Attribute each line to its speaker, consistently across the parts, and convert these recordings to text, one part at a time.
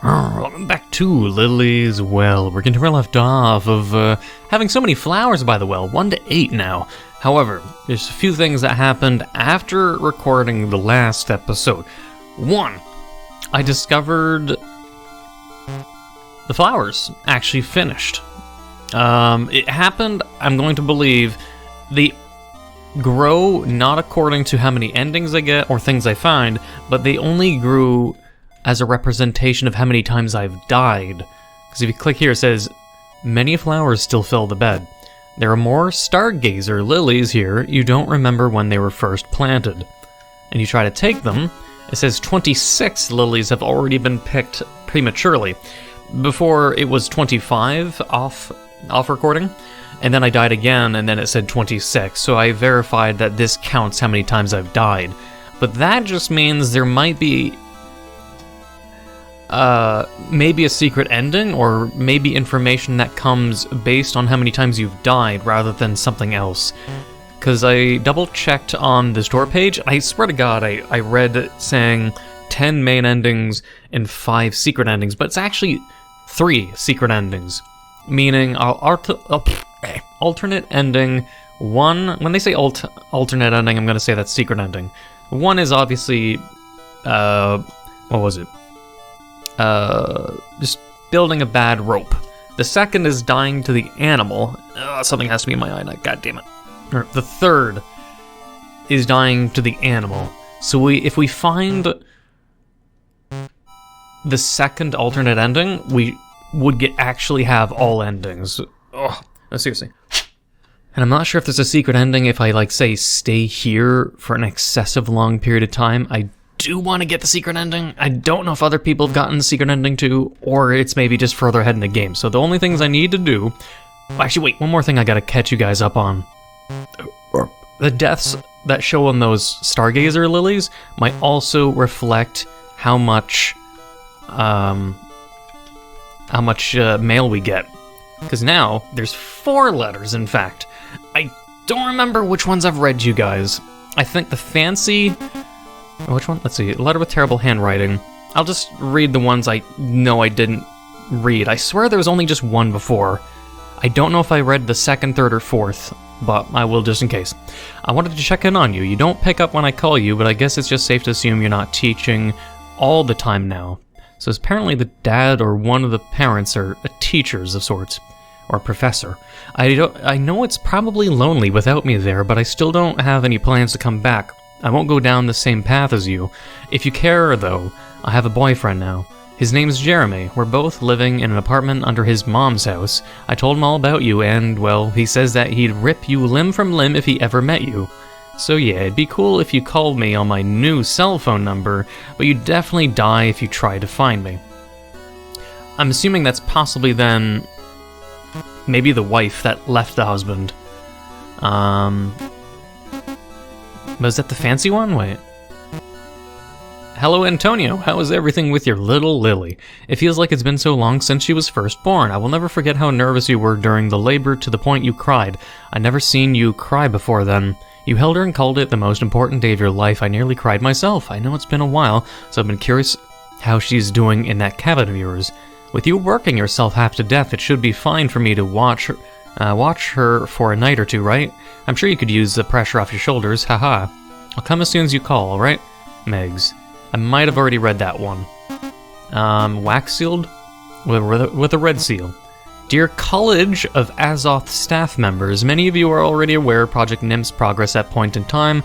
Speaker 1: Welcome back to Lily's Well. We're getting to where we left off of having so many flowers by the well, 1 to 8 now. However, there's a few things that happened after recording the last episode. One, I discovered the flowers actually finished. It happened, I'm going to believe, they grow not according to how many endings I get or things I find, but they only grew as a representation of how many times I've died. Because if you click here, it says, many flowers still fill the bed. There are more stargazer lilies here you don't remember when they were first planted. And you try to take them, it says 26 lilies have already been picked prematurely. Before it was 25 off recording, and then I died again, and then it said 26, so I verified that this counts how many times I've died. But that just means there might be maybe a secret ending, or maybe information that comes based on how many times you've died rather than something else. Because I double-checked on the store page, I swear to God, I read it saying 10 main endings and 5 secret endings, but it's actually 3 secret endings. Meaning, alternate ending, 1, when they say alternate ending, I'm going to say that's secret ending. 1 is obviously, what was it? Just building a bad rope. The second is dying to the animal. Something has to be in my eye, god damn it. The third is dying to the animal. So if we find the second alternate ending, we would actually have all endings. Oh, no, seriously. And I'm not sure if there's a secret ending if I, say, stay here for an excessive long period of time. I do want to get the secret ending. I don't know if other people have gotten the secret ending too, or it's maybe just further ahead in the game. So the only things I need to do... Actually, wait, one more thing I gotta catch you guys up on. The deaths that show on those stargazer lilies might also reflect how much mail we get. Because now, there's 4 letters, in fact. I don't remember which ones I've read, you guys. I think the fancy... Which one? Let's see. Letter with terrible handwriting. I'll just read the ones I know I didn't read. I swear there was only just 1 before. I don't know if I read the second, third, or fourth, but I will just in case. I wanted to check in on you. You don't pick up when I call you, but I guess it's just safe to assume you're not teaching all the time now. So apparently the dad or one of the parents are teachers of sorts. Or a professor. I know it's probably lonely without me there, but I still don't have any plans to come back. I won't go down the same path as you. If you care, though, I have a boyfriend now. His name's Jeremy. We're both living in an apartment under his mom's house. I told him all about you, and, well, he says that he'd rip you limb from limb if he ever met you. So yeah, it'd be cool if you called me on my new cell phone number, but you'd definitely die if you tried to find me. I'm assuming that's possibly then... maybe the wife that left the husband. Was that the fancy one? Wait. Hello, Antonio. How is everything with your little Lily? It feels like it's been so long since she was first born. I will never forget how nervous you were during the labor to the point you cried. I'd never seen you cry before then. You held her and called it the most important day of your life. I nearly cried myself. I know it's been a while, so I've been curious how she's doing in that cabin of yours. With you working yourself half to death, it should be fine for me to watch her for a night or two, right? I'm sure you could use the pressure off your shoulders, haha. I'll come as soon as you call, alright? Megs. I might have already read that one. Wax sealed? With a red seal. Dear College of Azoth staff members, many of you are already aware of Project NIM's progress at point in time.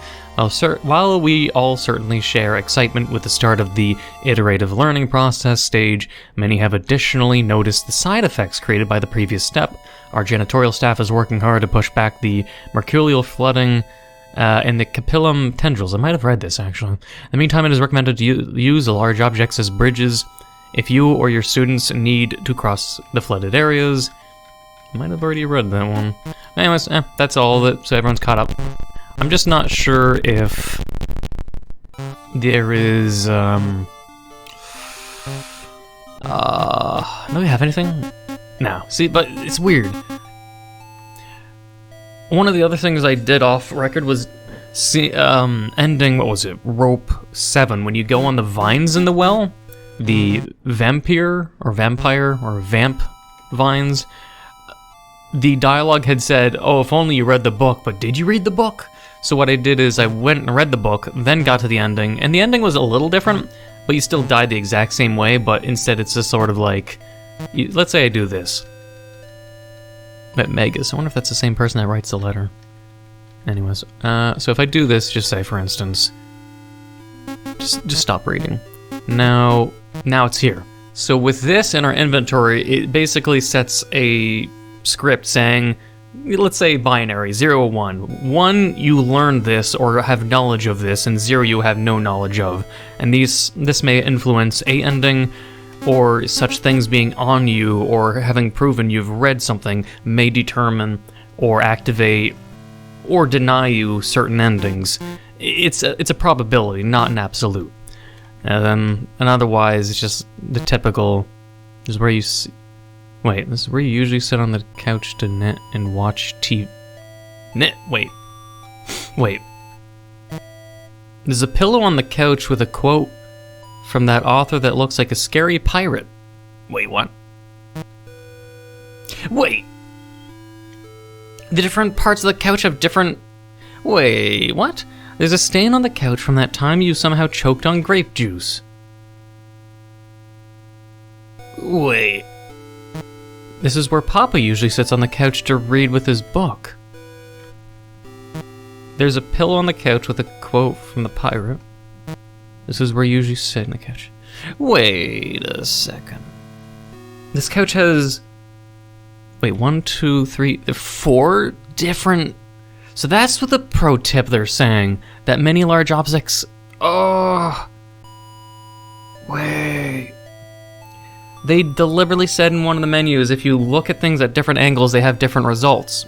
Speaker 1: While we all certainly share excitement with the start of the iterative learning process stage, many have additionally noticed the side effects created by the previous step. Our janitorial staff is working hard to push back the mercurial flooding and the capillum tendrils. I might have read this, actually. In the meantime, it is recommended to use the large objects as bridges if you or your students need to cross the flooded areas. I might have already read that one. Anyways, that's all of it, so everyone's caught up. I'm just not sure if there is, do we have anything? No. See, but it's weird. One of the other things I did off record was ending, what was it, rope 7, when you go on the vines in the well. the vampire or vamp vines, the dialogue had said, oh, if only you read the book, but did you read the book? So what I did is I went and read the book, then got to the ending, and the ending was a little different, but you still died the exact same way, but instead it's just sort of like, let's say I do this. Megas, I wonder if that's the same person that writes the letter. Anyways, so if I do this, just say, for instance, just stop reading. Now it's here. So with this in our inventory, it basically sets a script saying, let's say binary, 0 or 1. 1, you learn this or have knowledge of this, and 0, you have no knowledge of. And this may influence a ending, or such things being on you, or having proven you've read something may determine or activate or deny you certain endings. It's a probability, not an absolute. And otherwise, it's just the typical. This is where you wait. This is where you usually sit on the couch to knit and watch TV. Knit. Wait. There's a pillow on the couch with a quote from that author that looks like a scary pirate. Wait, what? Wait. The different parts of the couch have different. Wait, what? There's a stain on the couch from that time you somehow choked on grape juice. Wait. This is where Papa usually sits on the couch to read with his book. There's a pillow on the couch with a quote from the pirate. This is where you usually sit on the couch. Wait a second. This couch has... Wait, 1, 2, 3, 4 different... So that's what the pro tip they're saying. That many large objects... Oh... Wait... They deliberately said in one of the menus, if you look at things at different angles, they have different results.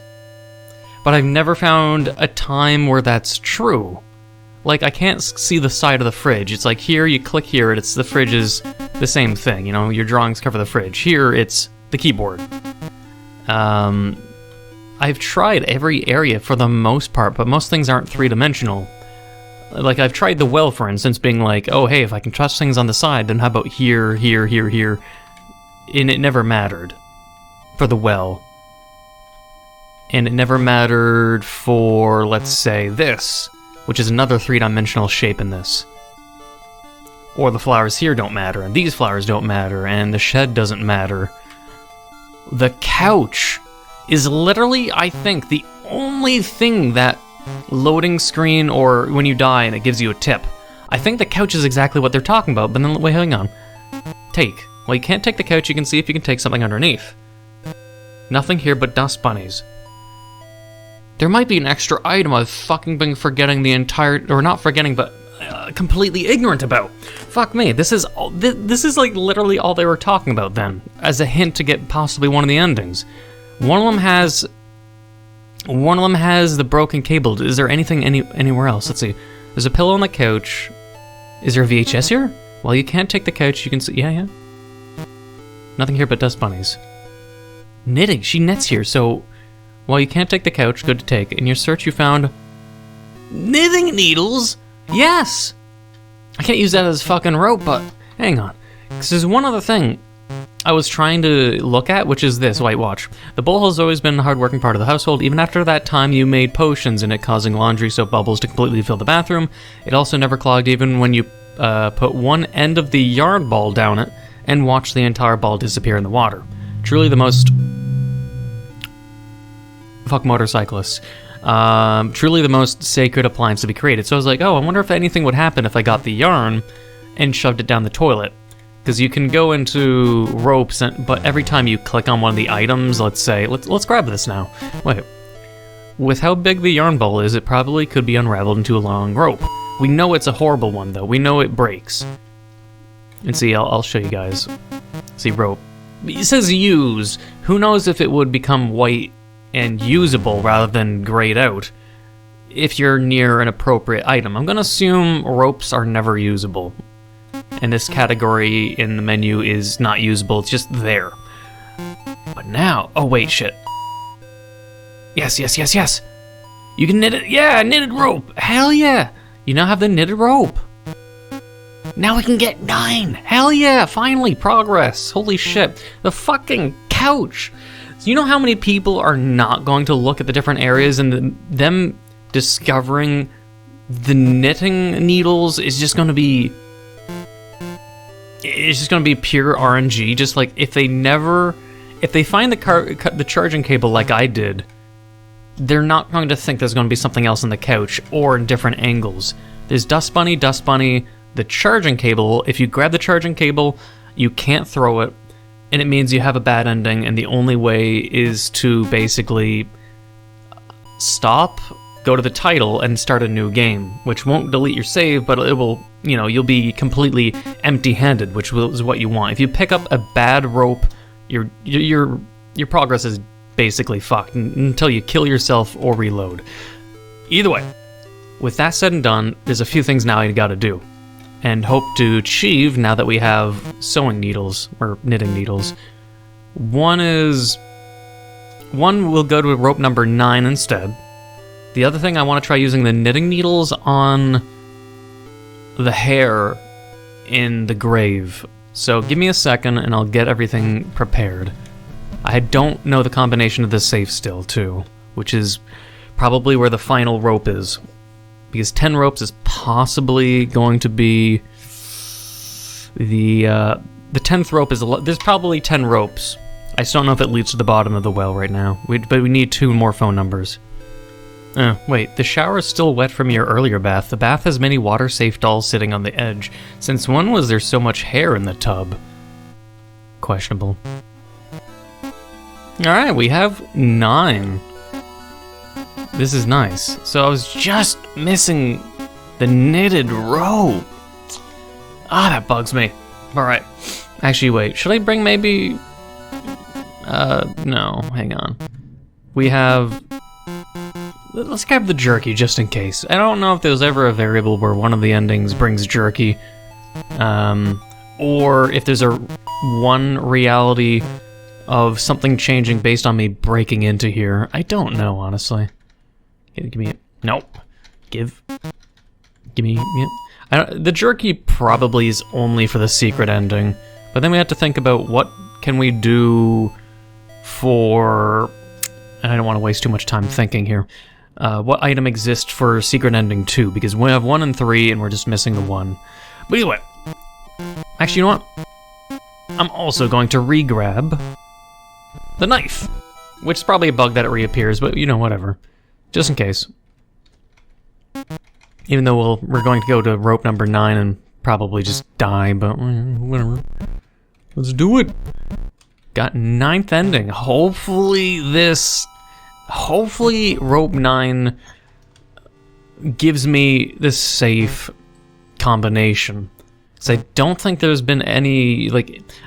Speaker 1: But I've never found a time where that's true. Like, I can't see the side of the fridge. It's like here, you click here, and it's the fridge is the same thing. You know, your drawings cover the fridge. Here, it's the keyboard. I've tried every area for the most part, but most things aren't three-dimensional. Like, I've tried the well, for instance, being like, oh, hey, if I can touch things on the side, then how about here, here, here, here? And it never mattered for the well. And it never mattered for, let's say, this, which is another three-dimensional shape in this. Or the flowers here don't matter, and these flowers don't matter, and the shed doesn't matter. The couch is literally, I think, the only thing that loading screen or when you die and it gives you a tip. I think the couch is exactly what they're talking about, but then, wait, hang on. Take. Well, you can't take the couch, you can see if you can take something underneath. Nothing here but dust bunnies. There might be an extra item I've fucking been forgetting the entire, or not forgetting, but completely ignorant about. Fuck me, this is like literally all they were talking about then, as a hint to get possibly one of the endings. One of them has the broken cable. Is there anything anywhere else? Let's see. There's a pillow on the couch. Is there a VHS here? Well, you can't take the couch, you can see, yeah. Nothing here but dust bunnies. Knitting, she knits here, so while you can't take the couch, good to take. In your search you found knitting needles? Yes! I can't use that as fucking rope, but hang on. Because there's one other thing I was trying to look at, which is this. Wait, watch. The bowl has always been a hard-working part of the household. Even after that time you made potions in it, causing laundry soap bubbles to completely fill the bathroom. It also never clogged even when you put one end of the yarn ball down it and watched the entire ball disappear in the water. Truly the most... Fuck motorcyclists. Truly the most sacred appliance to be created. So I was like, oh, I wonder if anything would happen if I got the yarn and shoved it down the toilet. Because you can go into ropes, but every time you click on one of the items, let's say, let's grab this now. Wait. With how big the yarn ball is, it probably could be unraveled into a long rope. We know it's a horrible one, though. We know it breaks. And see, I'll show you guys. See, rope. It says use. Who knows if it would become white and usable rather than grayed out if you're near an appropriate item. I'm gonna assume ropes are never usable. And this category in the menu is not usable, it's just there. But now, oh wait, shit. Yes. You can knit it, yeah, knitted rope, hell yeah. You now have the knitted rope. Now we can get 9. Hell yeah, finally, progress. Holy shit. The fucking couch. So you know how many people are not going to look at the different areas, and them discovering the knitting needles is just going to be... It's just going to be pure RNG. Just like if they find the charging cable like I did, they're not going to think there's going to be something else on the couch or in different angles. There's Dust Bunny, the charging cable. If you grab the charging cable, you can't throw it, and it means you have a bad ending, and the only way is to basically stop, go to the title, and start a new game, which won't delete your save, but it will, you'll be completely empty-handed, which is what you want. If you pick up a bad rope, your progress is basically fucked until you kill yourself or reload. Either way, with that said and done, there's a few things now you gotta do, and hope to achieve now that we have sewing needles, or knitting needles. One will go to rope number 9 instead. The other thing, I want to try using the knitting needles on the hair in the grave. So give me a second and I'll get everything prepared. I don't know the combination of this safe still, too, which is probably where the final rope is. Because 10 ropes is possibly going to be the 10th rope is there's probably 10 ropes. I just don't know if it leads to the bottom of the well right now. But we need 2 more phone numbers. Wait, the shower is still wet from your earlier bath. The bath has many water-safe dolls sitting on the edge. Since when was there so much hair in the tub? Questionable. Alright, we have 9. This is nice. So I was just missing the knitted rope. Ah, that bugs me. Alright. Actually, wait. Should I bring maybe... no. Hang on. We have... Let's grab the jerky, just in case. I don't know if there's ever a variable where one of the endings brings jerky. Or if there's one reality of something changing based on me breaking into here. I don't know, honestly. Give me it. Nope. Give me it. The jerky probably is only for the secret ending. But then we have to think about what can we do for... I don't want to waste too much time thinking here. What item exists for secret ending 2? Because we have 1 and 3 and we're just missing the 1. But either way. Actually, you know what? I'm also going to re-grab the knife. Which is probably a bug that it reappears, but whatever. Just in case. Even though we're going to go to rope number 9 and probably just die, but whatever. Let's do it. Got 9th ending. Hopefully rope 9 gives me the safe combination. Because I don't think there's been any,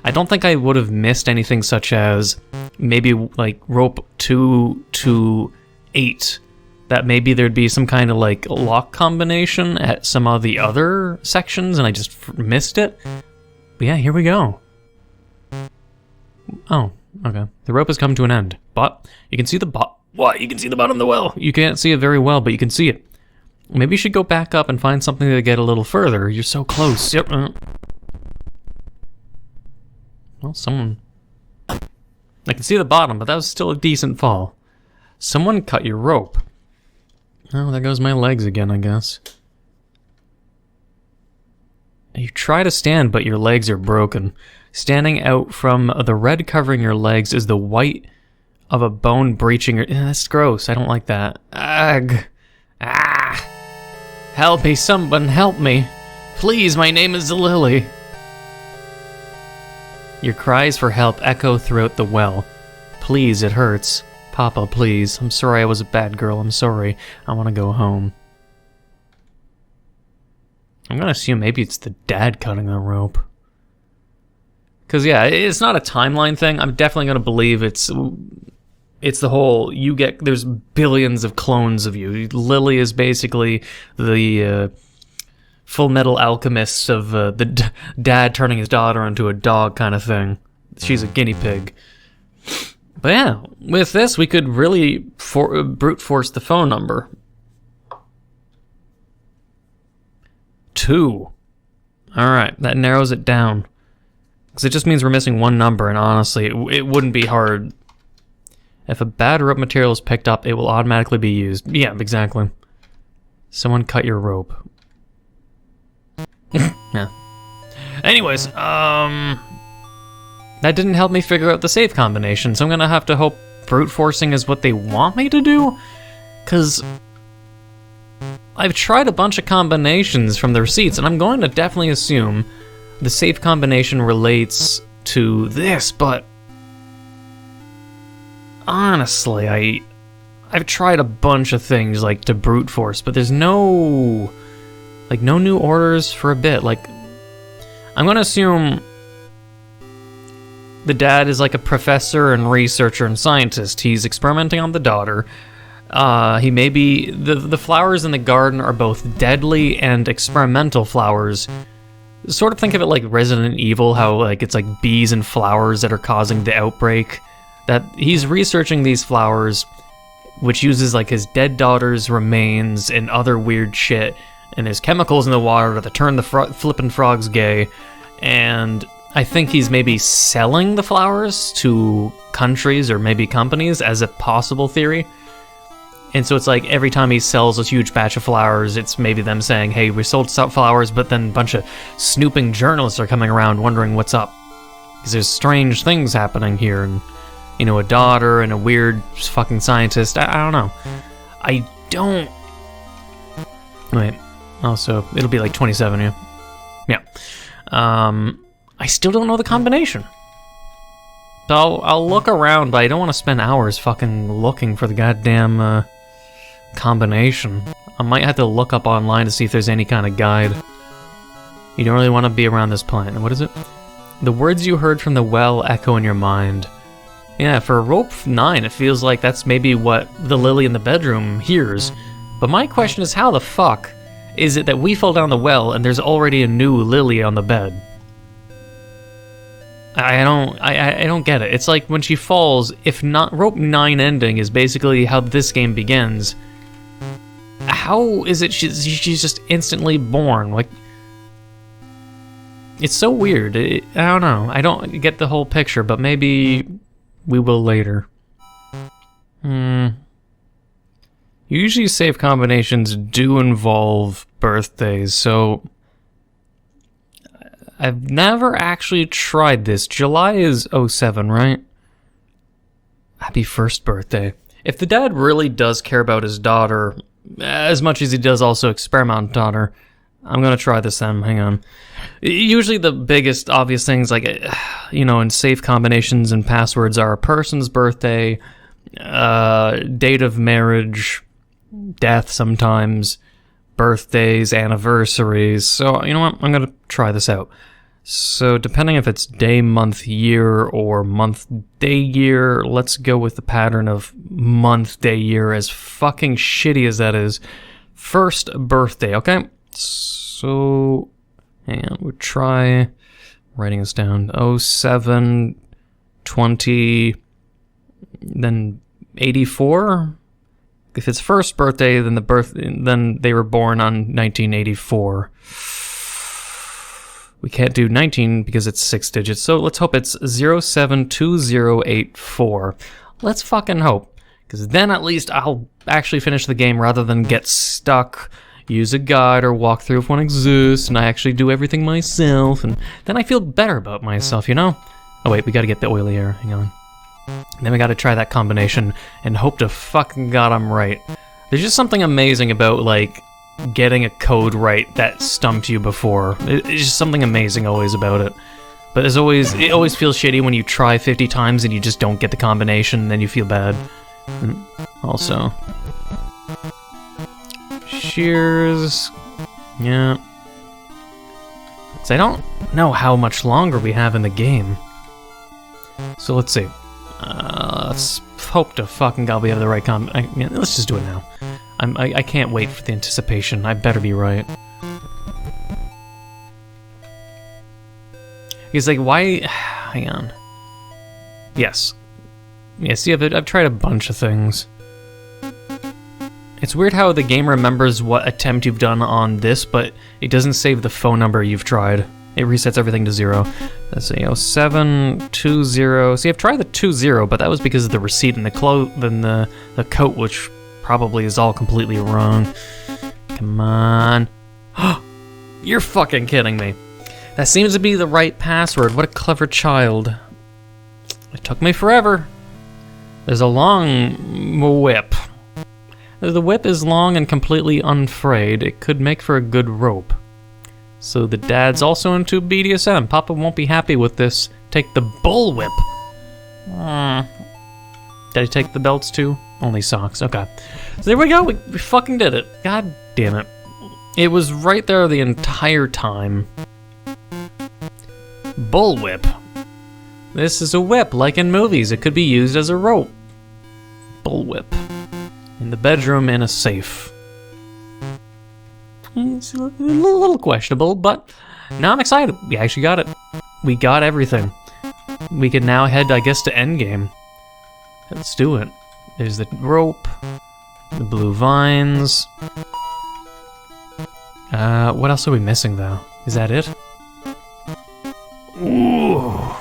Speaker 1: I don't think I would have missed anything such as maybe rope 2 to 8. That maybe there'd be some kind of lock combination at some of the other sections and I just missed it. But yeah, here we go. Oh, okay. The rope has come to an end. But you can see the What? You can see the bottom of the well. You can't see it very well, but you can see it. Maybe you should go back up and find something to get a little further. You're so close. Yep. Well, someone... I can see the bottom, but that was still a decent fall. Someone cut your rope. Oh, there goes my legs again, I guess. You try to stand, but your legs are broken. Standing out from the red covering your legs is the white of a bone breaching your... That's gross. I don't like that. Ugh. Ah. Help me, someone help me. Please, my name is Lily. Your cries for help echo throughout the well. Please, it hurts. Papa, please. I'm sorry I was a bad girl. I'm sorry. I want to go home. I'm gonna assume maybe it's the dad cutting the rope. Because, yeah, it's not a timeline thing. I'm definitely gonna believe it's the whole, there's billions of clones of you. Lily is basically the Full Metal Alchemist of the dad turning his daughter into a dog kind of thing. She's a guinea pig. But yeah, with this, we could really brute force the phone number. 2. Alright, that narrows it down. Because it just means we're missing one number, and honestly, it wouldn't be hard. If a bad rope material is picked up, it will automatically be used. Yeah, exactly. Someone cut your rope. Yeah. Anyways, that didn't help me figure out the save combination, so I'm gonna have to hope brute forcing is what they want me to do? Because I've tried a bunch of combinations from the receipts, and I'm going to definitely assume the save combination relates to this, but honestly, I've tried a bunch of things like to brute force, but there's no new orders for a bit. Like, I'm gonna assume the dad is like a professor and researcher and scientist. He's experimenting on the daughter. He may be the flowers in the garden are both deadly and experimental flowers. Sort of think of it like Resident Evil, how like it's like bees and flowers that are causing the outbreak. That he's researching these flowers, which uses like his dead daughter's remains and other weird shit, and there's chemicals in the water that turn the flippin' frogs gay, and I think he's maybe selling the flowers to countries or maybe companies as a possible theory. And so it's like every time he sells a huge batch of flowers, it's maybe them saying, hey, we sold flowers, but then a bunch of snooping journalists are coming around wondering what's up. Because there's strange things happening here, and, you know, a daughter and a weird fucking scientist. I don't know. I don't... Wait. Also, it'll be like 27, yeah. Yeah. I still don't know the combination. So I'll look around, but I don't want to spend hours fucking looking for the goddamn, combination. I might have to look up online to see if there's any kind of guide. You don't really want to be around this plant. What is it? The words you heard from the well echo in your mind. Yeah, for rope 9, it feels like that's maybe what the lily in the bedroom hears. But my question is, how the fuck is it that we fall down the well and there's already a new lily on the bed? I don't get it. It's like when she falls, if not rope 9 ending is basically how this game begins, how is it she's just instantly born? Like, it's so weird. I don't know. I don't get the whole picture, but maybe we will later. Usually save combinations do involve birthdays, so I've never actually tried this. July is 07, right? Happy first birthday. If the dad really does care about his daughter as much as he does also experiment on daughter, I'm gonna try this then. Hang on. Usually the biggest obvious things, like, you know, in safe combinations and passwords are a person's birthday, date of marriage, death sometimes, birthdays, anniversaries. So, you know what? I'm gonna try this out. So, depending if it's day, month, year, or month, day, year, let's go with the pattern of month, day, year, as fucking shitty as that is. First birthday, okay? So, hang on, we'll try writing this down. 07, 20, then 84? If it's first birthday, then they were born on 1984. We can't do 19 because it's 6 digits, so let's hope it's 072084. Let's fucking hope, because then at least I'll actually finish the game rather than get stuck, use a guide or walk through if one exists, and I actually do everything myself, and then I feel better about myself, you know? Oh wait, we gotta get the oily air, hang on. Then we gotta try that combination and hope to fucking God I'm right. There's just something amazing about, like, getting a code right that stumped you before. It's just something amazing always about it. But as always, it always feels shitty when you try 50 times and you just don't get the combination, and then you feel bad. And also, shears. Yeah. So I don't know how much longer we have in the game. So let's see. Let's hope to fucking God we have the right let's just do it now. I can't wait for the anticipation. I better be right. He's like, why? Hang on. Yes. Yeah, see, I've tried a bunch of things. It's weird how the game remembers what attempt you've done on this, but it doesn't save the phone number you've tried. It resets everything to 0. Let's see, 0720. See, I've tried the 20, but that was because of the receipt and the coat, which probably is all completely wrong. Come on. You're fucking kidding me. That seems to be the right password. What a clever child. It took me forever. There's a long whip. The whip is long and completely unfrayed. It could make for a good rope. So the dad's also into BDSM. Papa won't be happy with this. Take the bullwhip. Did I take the belts too? Only socks. Okay. So there we go. We fucking did it. God damn it. It was right there the entire time. Bullwhip. This is a whip, like in movies. It could be used as a rope. Bullwhip. In the bedroom in a safe. It's a little questionable, but now I'm excited. We actually got it. We got everything. We can now head, I guess, to endgame. Let's do it. There's the rope, the blue vines. What else are we missing, though? Is that it? Ooh.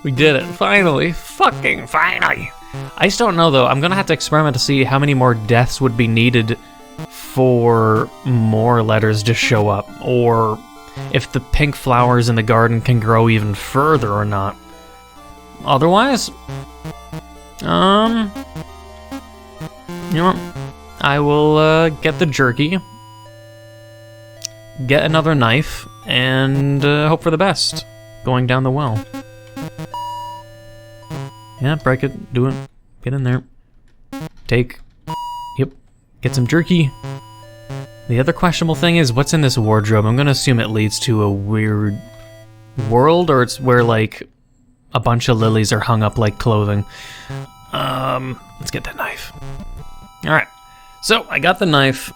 Speaker 1: We did it, finally. Fucking finally. I just don't know, though. I'm gonna have to experiment to see how many more deaths would be needed for more letters to show up, or if the pink flowers in the garden can grow even further or not. Otherwise, you know what? I will get the jerky, get another knife, and hope for the best going down the well. Yeah, break it, do it, get in there. Take, yep, get some jerky. The other questionable thing is, what's in this wardrobe? I'm gonna assume it leads to a weird world, or it's where, like, a bunch of lilies are hung up like clothing. Let's get that knife. Alright, so I got the knife,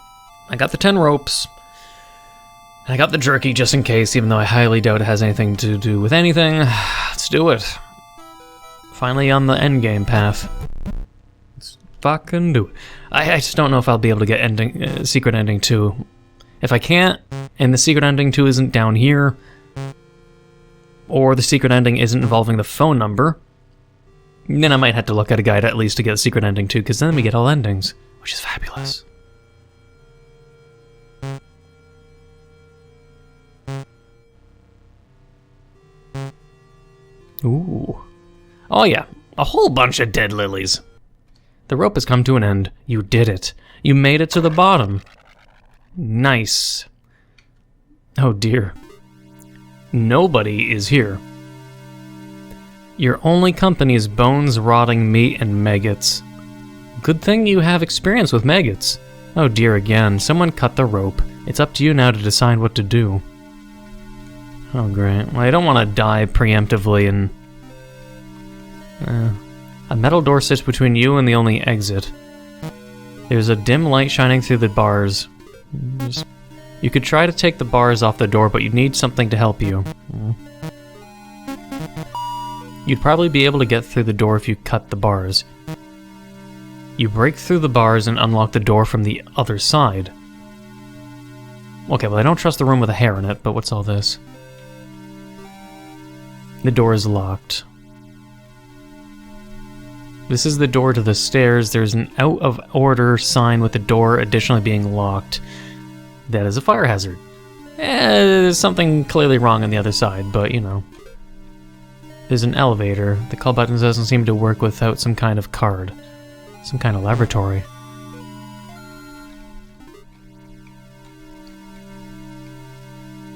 Speaker 1: I got the 10 ropes, and I got the jerky just in case, even though I highly doubt it has anything to do with anything. Let's do it. Finally on the endgame path. Let's fucking do it. I just don't know if I'll be able to get secret ending 2. If I can't, and the secret ending 2 isn't down here, or the secret ending isn't involving the phone number, then I might have to look at a guide at least to get secret ending 2, because then we get all endings, which is fabulous. Ooh. Oh yeah, a whole bunch of dead lilies. The rope has come to an end. You did it. You made it to the bottom. Nice. Oh dear. Nobody is here. Your only company is bones, rotting meat, and maggots. Good thing you have experience with maggots. Oh dear again, someone cut the rope. It's up to you now to decide what to do. Oh great. Well, I don't want to die preemptively and... a metal door sits between you and the only exit. There's a dim light shining through the bars. You could try to take the bars off the door, but you'd need something to help you. You'd probably be able to get through the door if you cut the bars. You break through the bars and unlock the door from the other side. Okay, well I don't trust the room with a hair in it, but what's all this? The door is locked. This is the door to the stairs. There's an out of order sign with the door additionally being locked. That is a fire hazard. There's something clearly wrong on the other side, but you know. There's an elevator. The call button doesn't seem to work without some kind of card. Some kind of laboratory.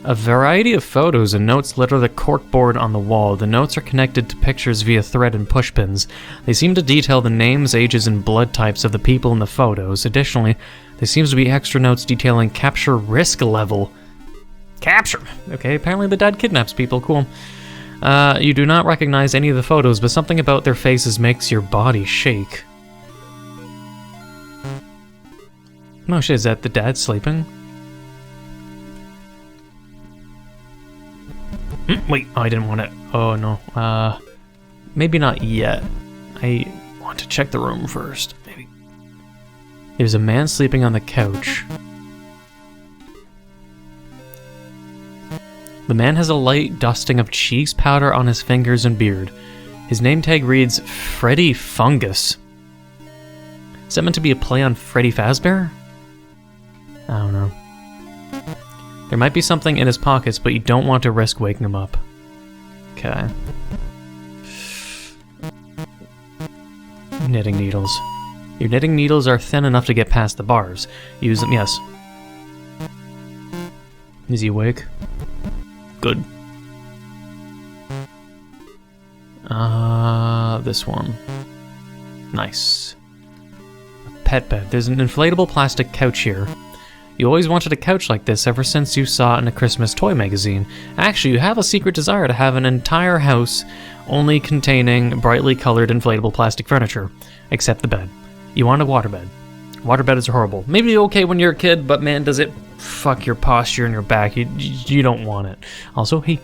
Speaker 1: A variety of photos and notes litter the corkboard on the wall. The notes are connected to pictures via thread and pushpins. They seem to detail the names, ages, and blood types of the people in the photos. Additionally, there seems to be extra notes detailing capture risk level. Capture! Okay, apparently the dad kidnaps people, cool. You do not recognize any of the photos, but something about their faces makes your body shake. No shit, is that the dad sleeping? Wait, oh, I didn't want it. Oh no. Maybe not yet. I want to check the room first. Maybe. There's a man sleeping on the couch. The man has a light dusting of cheeks powder on his fingers and beard. His name tag reads Freddy Fungus. Is that meant to be a play on Freddy Fazbear? I don't know. There might be something in his pockets, but you don't want to risk waking him up. Okay. Knitting needles. Your knitting needles are thin enough to get past the bars. Use them, yes. Is he awake? Good. This one. Nice. A pet bed. There's an inflatable plastic couch here. You always wanted a couch like this ever since you saw it in a Christmas toy magazine. Actually, you have a secret desire to have an entire house only containing brightly colored inflatable plastic furniture, except the bed. You want a waterbed. Waterbed are horrible. Maybe okay when you're a kid, but man, does it fuck your posture and your back. You don't want it. Also, hey,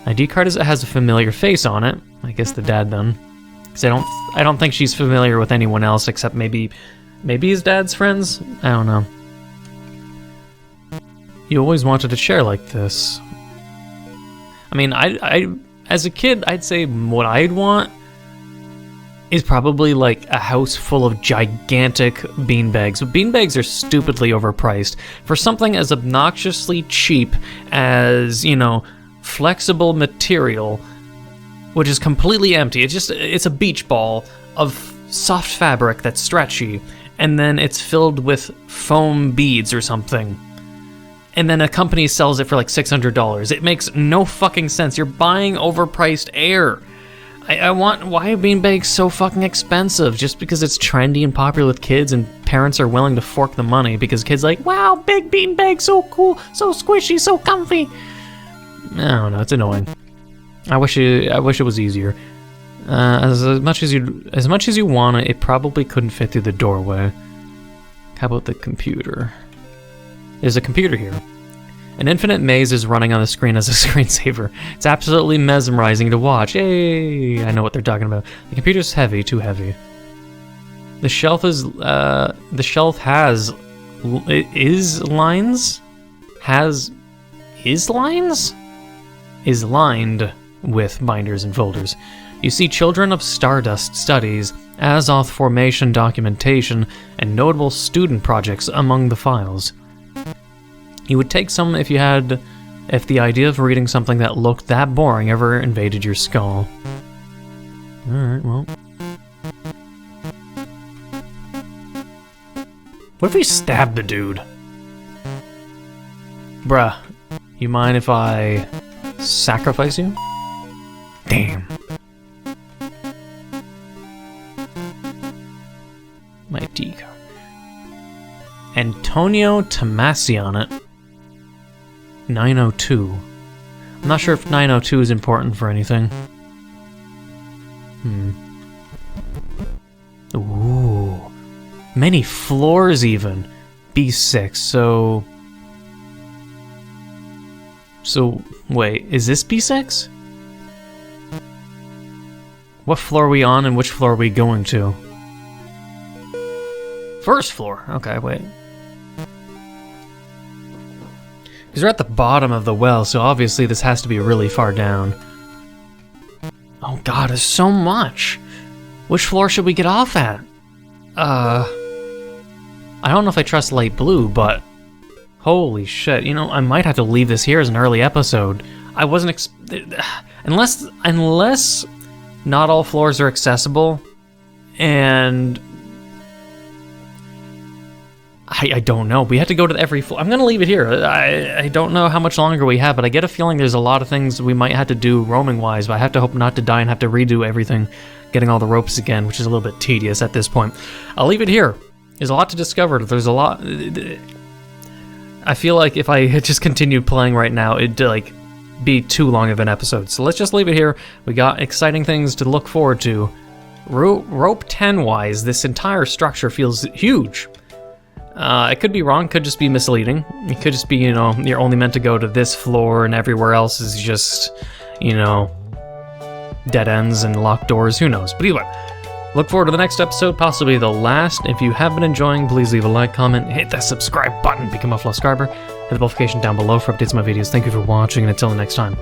Speaker 1: ID card has a familiar face on it. I guess the dad then. Because I don't think she's familiar with anyone else except maybe his dad's friends? I don't know. You always wanted a chair like this. I mean, I as a kid, I'd say what I'd want is probably like a house full of gigantic beanbags. But beanbags are stupidly overpriced for something as obnoxiously cheap as, you know, flexible material, which is completely empty. It's a beach ball of soft fabric that's stretchy, and then it's filled with foam beads or something. And then a company sells it for like $600. It makes no fucking sense. You're buying overpriced air. Why are beanbags so fucking expensive? Just because it's trendy and popular with kids and parents are willing to fork the money because kids are like, wow, big beanbag, so cool, so squishy, so comfy. I don't know, it's annoying. I wish it was easier. As much as you want it, it probably couldn't fit through the doorway. How about the computer? There's a computer here. An infinite maze is running on the screen as a screensaver. It's absolutely mesmerizing to watch. Hey, I know what they're talking about. The computer's heavy, too heavy. The shelf has lined with binders and folders. You see Children of Stardust studies, Azoth formation documentation, and notable student projects among the files. You would take some if the idea of reading something that looked that boring ever invaded your skull. Alright, well. What if we stabbed the dude? Bruh, you mind if I sacrifice you? Damn. My D card. Antonio Tomasi on it. 902. I'm not sure if 902 is important for anything. Ooh. Many floors even. B6, so... wait, is this B6? What floor are we on and which floor are we going to? First floor. Okay, wait. Because we're at the bottom of the well, so obviously this has to be really far down. Oh god, there's so much! Which floor should we get off at? I don't know if I trust light blue, but... holy shit, you know, I might have to leave this here as an early episode. I wasn't unless not all floors are accessible, and... I don't know. We have to go to every floor. I'm going to leave it here. I don't know how much longer we have, but I get a feeling there's a lot of things we might have to do roaming-wise, but I have to hope not to die and have to redo everything, getting all the ropes again, which is a little bit tedious at this point. I'll leave it here. There's a lot to discover. There's a lot... I feel like if I had just continued playing right now, it'd, like, be too long of an episode. So let's just leave it here. We got exciting things to look forward to. Rope 10-wise, this entire structure feels huge. It could be wrong, could just be misleading. It could just be, you know, you're only meant to go to this floor and everywhere else is just, you know, dead ends and locked doors, who knows. But either way, Look forward to the next episode, possibly the last. If you have been enjoying, please leave a like, comment, hit that subscribe button, become a subscriber, hit the notification down below for updates on my videos. Thank you for watching, and until the next time.